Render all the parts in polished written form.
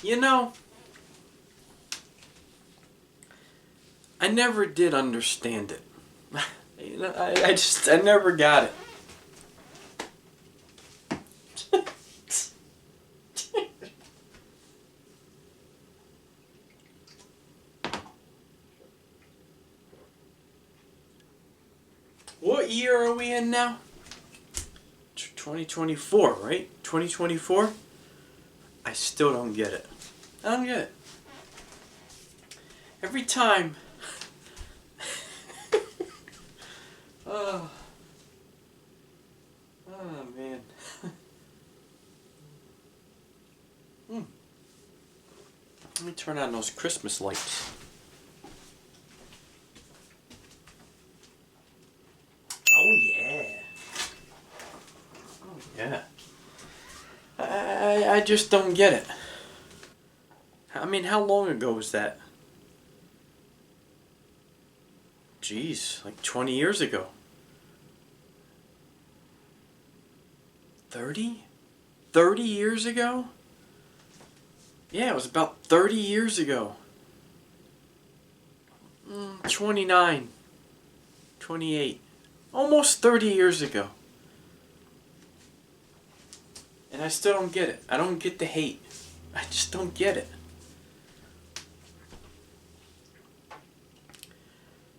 You know, I never did understand it. I never got it. What year are we in now? 2024, right? 2024? I still don't get it. I don't get it. Every time. Oh, oh man. Let me turn on those Christmas lights. Oh yeah. Oh yeah. I just don't get it. I mean, how long ago was that? Jeez, like 20 years ago. 30? 30 years ago? Yeah, it was about 30 years ago. 29. 28. Almost 30 years ago. And I still don't get it. I don't get the hate. I just don't get it.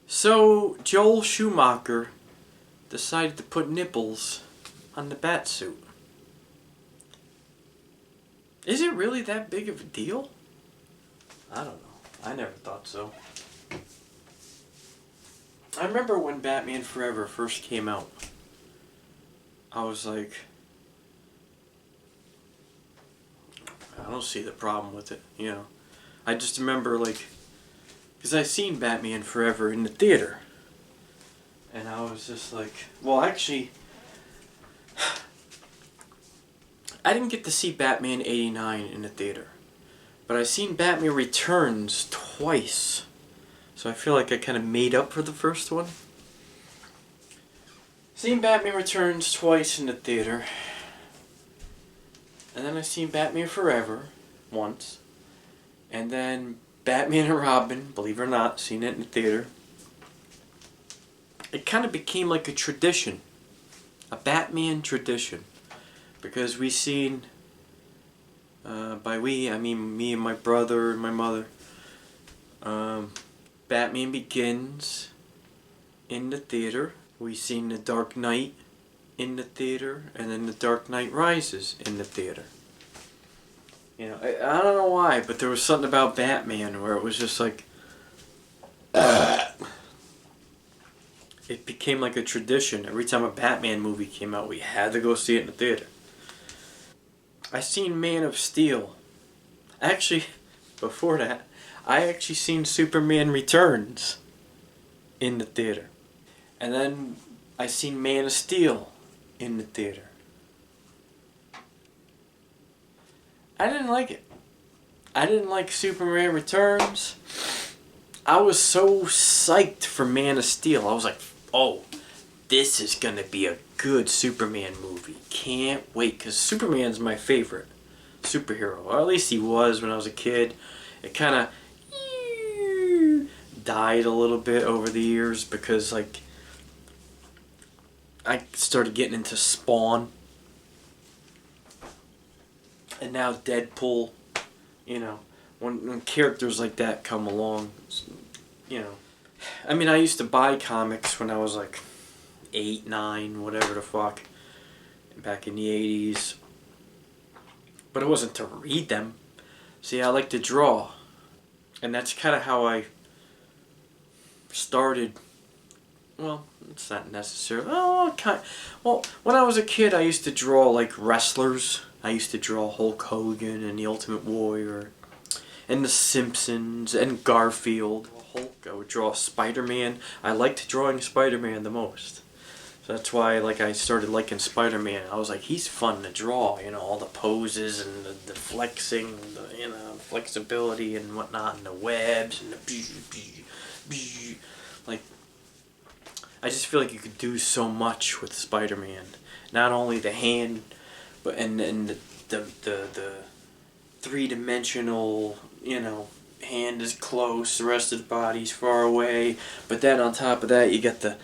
So, Joel Schumacher decided to put nipples on the bat suit. Is it really that big of a deal? I don't know. I never thought so. I remember when Batman Forever first came out. I was like, I don't see the problem with it, you know. I just remember, like, because I seen Batman Forever in the theater. And I was just like, well, actually, I didn't get to see Batman 89 in the theater. But I seen Batman Returns twice. So I feel like I kind of made up for the first one. Seen Batman Returns twice in the theater. And then I seen Batman Forever once. And then Batman and Robin, believe it or not, seen it in the theater. It kind of became like a tradition. A Batman tradition. Because we seen, by we, I mean me and my brother and my mother, Batman Begins in the theater. We seen The Dark Knight in the theater, and then The Dark Knight Rises in the theater. You know, I don't know why, but there was something about Batman where it was just like, it became like a tradition. Every time a Batman movie came out, we had to go see it in the theater. I seen Man of Steel. Actually, before that, I actually seen Superman Returns in the theater. And then I seen Man of Steel in the theater. I didn't like it. I didn't like Superman Returns. I was so psyched for Man of Steel. I was like, oh, this is going to be a good Superman movie. Can't wait, because Superman's my favorite superhero. Or at least he was when I was a kid. It kind of died a little bit over the years because, like, I started getting into Spawn. And now Deadpool, you know, when characters like that come along, you know. I mean, I used to buy comics when I was like 8, 9, whatever the fuck, back in the 80s. But it wasn't to read them. See, I like to draw. And that's kind of how I started. Well, it's not necessarily. Well, when I was a kid, I used to draw like wrestlers. I used to draw Hulk Hogan and the Ultimate Warrior, and the Simpsons and Garfield. Hulk. I would draw Spider-Man. I liked drawing Spider-Man the most. So that's why, like, I started liking Spider-Man. I was like, he's fun to draw. You know, all the poses and the flexing, the, you know, flexibility and whatnot, and the webs and the like. I just feel like you could do so much with Spider-Man. Not only the hand, but and the three-dimensional, hand is close, the rest of the body's far away. But then on top of that, you get the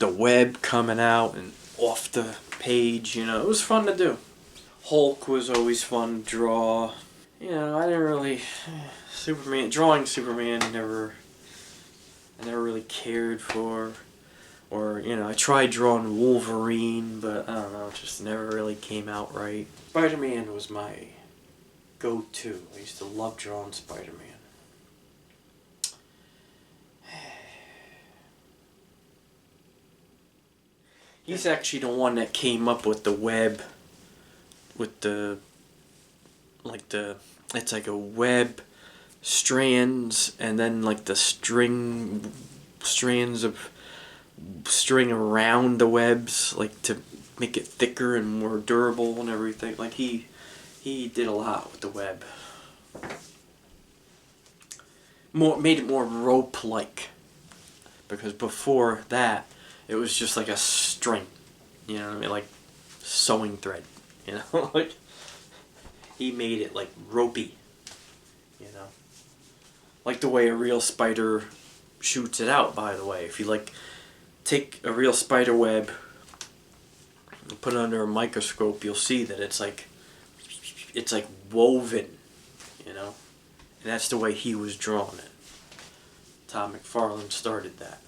web coming out and off the page. It was fun to do. Hulk was always fun to draw. I didn't really drawing Superman I never really cared for. Or, I tried drawing Wolverine, but I don't know, it just never really came out right. Spider-Man was my go-to. I used to love drawing Spider-Man. He's actually the one that came up with the web, with it's like a web, strands, and then like the strands of string around the webs, like to make it thicker and more durable and everything. Like he did a lot with the web. Made it more rope-like, because before that it was just like a string, like sewing thread, like he made it like ropey, like the way a real spider shoots it out. By the way, if you take a real spider web and put it under a microscope, you'll see that it's like woven, and that's the way he was drawing it. Todd McFarlane started that.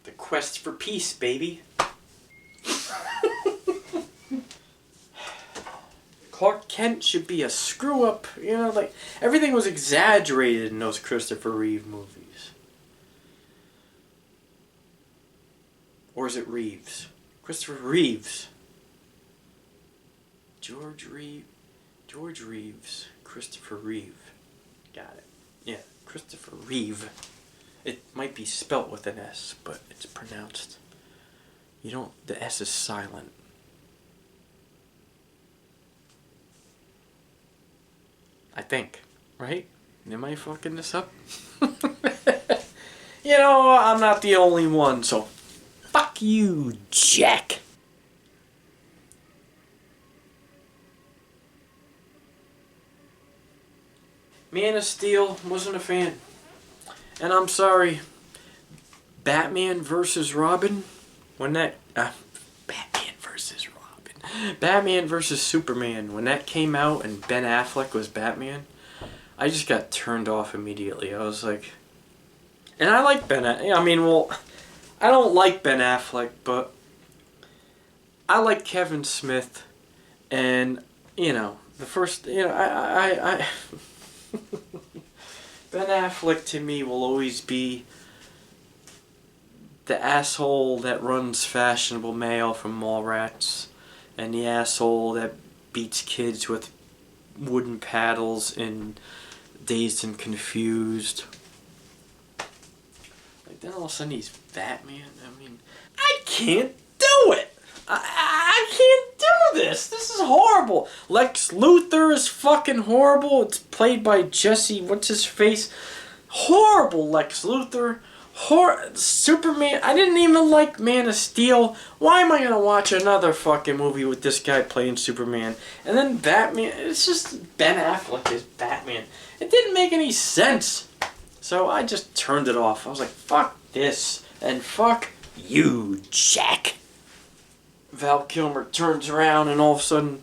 The quest for peace, baby. Clark Kent should be a screw-up, like everything was exaggerated in those Christopher Reeve movies. Or is it Reeves? Christopher Reeves. George Reeves. Christopher Reeve. Got it. Yeah, Christopher Reeve. It might be spelt with an S, but it's pronounced. The S is silent. I think. Right? Am I fucking this up? I'm not the only one, so fuck you, Jack. Man of Steel, wasn't a fan. And I'm sorry, Batman versus Robin, Batman versus Superman, when that came out and Ben Affleck was Batman, I just got turned off immediately. I was like, and I like I don't like Ben Affleck, but I like Kevin Smith, and, the first, I Ben Affleck to me will always be the asshole that runs Fashionable Mail from Mallrats, and the asshole that beats kids with wooden paddles in Dazed and Confused. Like, then all of a sudden he's Batman. I can't do it! I can't do this! This is horrible! Lex Luthor is fucking horrible. It's played by Jesse, what's his face? Horrible Lex Luthor. Superman. I didn't even like Man of Steel. Why am I gonna watch another fucking movie with this guy playing Superman? And then Batman. It's just Ben Affleck is Batman. It didn't make any sense. So I just turned it off. I was like, fuck this. And fuck you, Jack. Val Kilmer turns around and all of a sudden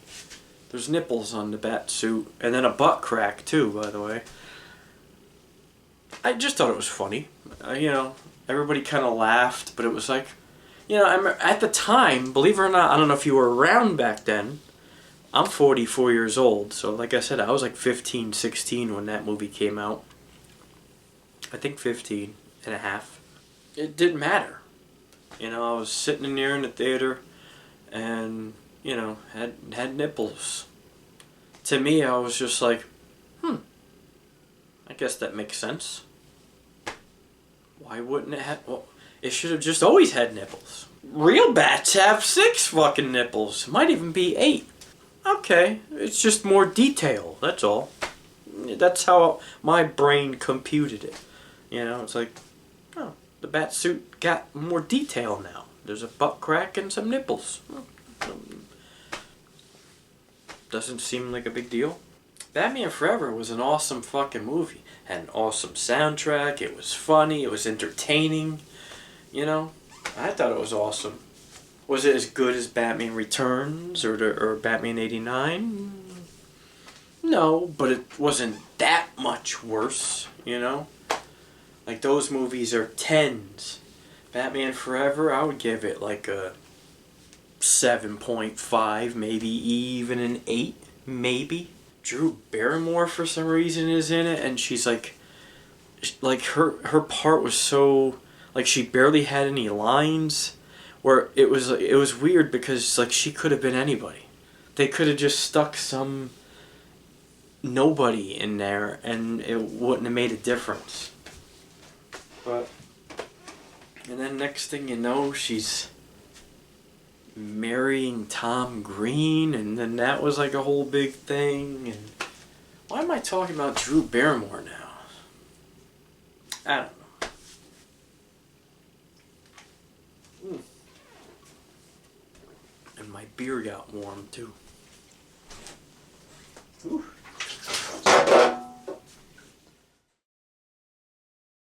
there's nipples on the bat suit. And then a butt crack too, by the way. I just thought it was funny. Everybody kind of laughed, but it was like, at the time, believe it or not, I don't know if you were around back then. I'm 44 years old, so like I said, I was like 15, 16 when that movie came out. I think 15 and a half. It didn't matter. I was sitting in there in the theater and, had nipples. To me, I was just like, I guess that makes sense. Why wouldn't it have... Well, it should have just always had nipples. Real bats have 6 fucking nipples. Might even be 8. okay, it's just more detail, that's all. That's how my brain computed it. You know, it's like, oh, the bat suit got more detail now. There's a butt crack and some nipples. Doesn't seem like a big deal. Batman Forever was an awesome fucking movie. Had an awesome soundtrack. It was funny. It was entertaining. You know, I thought it was awesome. Was it as good as Batman Returns or Batman '89? No, but it wasn't that much worse, you know? Like, those movies are 10s. Batman Forever, I would give it like a 7.5, maybe even an 8, maybe. Drew Barrymore, for some reason, is in it, and she's like her part was so, like, she barely had any lines, where it was weird because, like, she could have been anybody. They could have just stuck some nobody in there and it wouldn't have made a difference. But, and then next thing you know, she's marrying Tom Green, and then that was like a whole big thing. And why am I talking about Drew Barrymore now? I don't know. And my beer got warm too. Ooh.